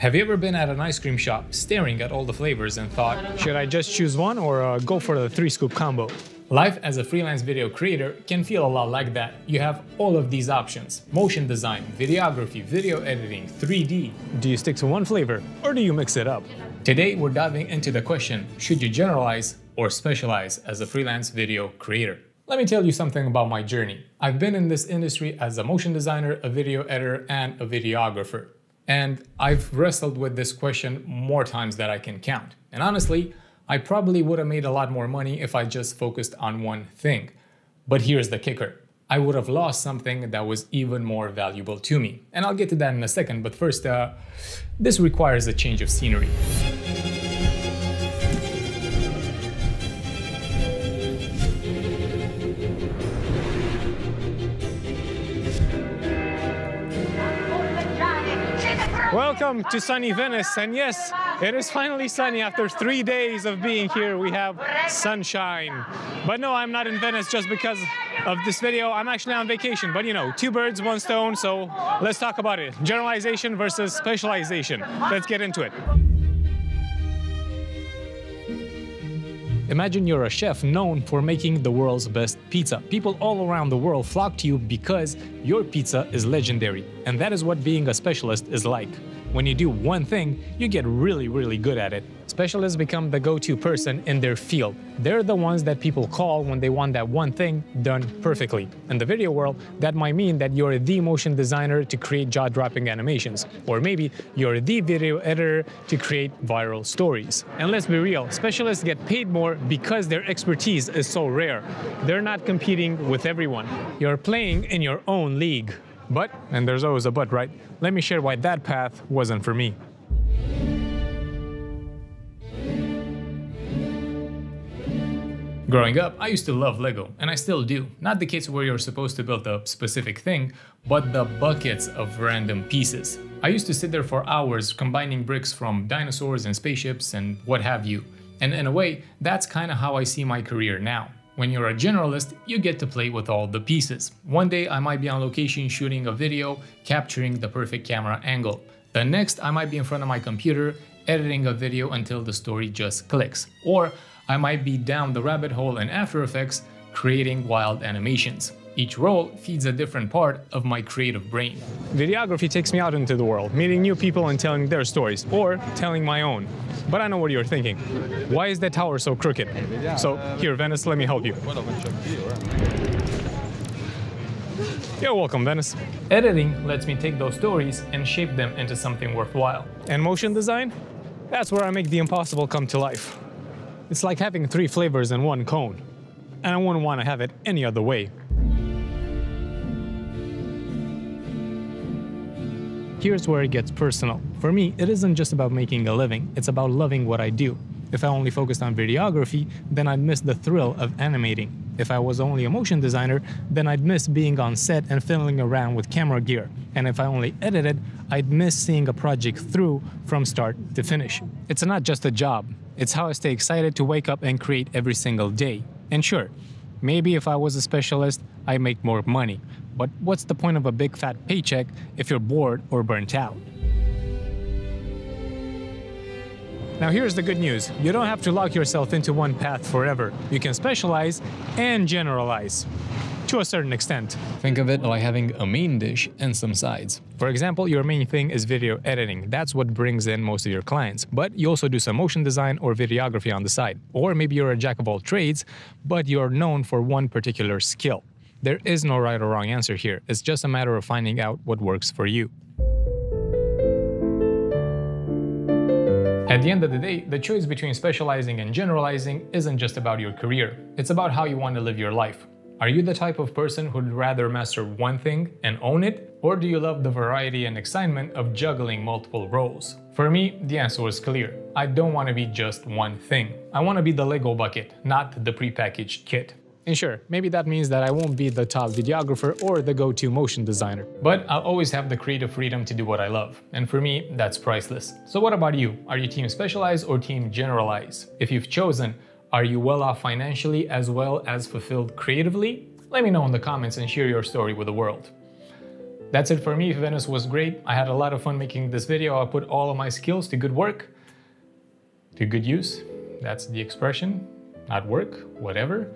Have you ever been at an ice cream shop staring at all the flavors and thought, should I just choose one or go for the 3-scoop combo? Life as a freelance video creator can feel a lot like that. You have all of these options: motion design, videography, video editing, 3D. Do you stick to one flavor or do you mix it up? Today we're diving into the question, should you generalize or specialize as a freelance video creator? Let me tell you something about my journey. I've been in this industry as a motion designer, a video editor, and a videographer. And I've wrestled with this question more times than I can count. And honestly, I probably would have made a lot more money if I just focused on one thing. But here's the kicker. I would have lost something that was even more valuable to me. And I'll get to that in a second, but first, this requires a change of scenery. Welcome to sunny Venice, and yes, it is finally sunny. After 3 days of being here, we have sunshine. But no, I'm not in Venice just because of this video. I'm actually on vacation, but you know, 2 birds, 1 stone, so let's talk about it. Generalization versus specialization. Let's get into it. Imagine you're a chef known for making the world's best pizza. People all around the world flock to you because your pizza is legendary. And that is what being a specialist is like. When you do one thing, you get really good at it. Specialists become the go-to person in their field. They're the ones that people call when they want that one thing done perfectly. In the video world, that might mean that you're the motion designer to create jaw-dropping animations. Or maybe you're the video editor to create viral stories. And let's be real, specialists get paid more because their expertise is so rare. They're not competing with everyone. You're playing in your own league. But, and there's always a but, right? Let me share why that path wasn't for me. Growing up, I used to love Lego, and I still do. Not the kits where you're supposed to build a specific thing, but the buckets of random pieces. I used to sit there for hours combining bricks from dinosaurs and spaceships and what have you. And in a way, that's kind of how I see my career now. When you're a generalist, you get to play with all the pieces. One day I might be on location shooting a video, capturing the perfect camera angle. The next I might be in front of my computer, editing a video until the story just clicks. Or I might be down the rabbit hole in After Effects, creating wild animations. Each role feeds a different part of my creative brain. Videography takes me out into the world, meeting new people and telling their stories, or telling my own. But I know what you're thinking. Why is that tower so crooked? So here, Venice, let me help you. You're welcome, Venice. Editing lets me take those stories and shape them into something worthwhile. And motion design? That's where I make the impossible come to life. It's like having 3 flavors in one cone. And I wouldn't want to have it any other way. Here's where it gets personal. For me, it isn't just about making a living, it's about loving what I do. If I only focused on videography, then I'd miss the thrill of animating. If I was only a motion designer, then I'd miss being on set and fiddling around with camera gear. And if I only edited, I'd miss seeing a project through from start to finish. It's not just a job, it's how I stay excited to wake up and create every single day. And sure, maybe if I was a specialist, I'd make more money. But what's the point of a big fat paycheck if you're bored or burnt out? Now here's the good news. You don't have to lock yourself into one path forever. You can specialize and generalize. To a certain extent. Think of it like having a main dish and some sides. For example, your main thing is video editing. That's what brings in most of your clients. But you also do some motion design or videography on the side. Or maybe you're a jack of all trades, but you're known for one particular skill. There is no right or wrong answer here. It's just a matter of finding out what works for you. At the end of the day, the choice between specializing and generalizing isn't just about your career. It's about how you want to live your life. Are you the type of person who'd rather master one thing and own it? Or do you love the variety and excitement of juggling multiple roles? For me, the answer is clear. I don't want to be just one thing. I want to be the Lego bucket, not the prepackaged kit. And sure, maybe that means that I won't be the top videographer or the go-to motion designer. But I'll always have the creative freedom to do what I love. And for me, that's priceless. So what about you? Are you team specialize or team generalize? If you've chosen, are you well off financially as well as fulfilled creatively? Let me know in the comments and share your story with the world. That's it for me. Venice was great. I had a lot of fun making this video. I put all of my skills to good work, to good use. That's the expression, not work, whatever.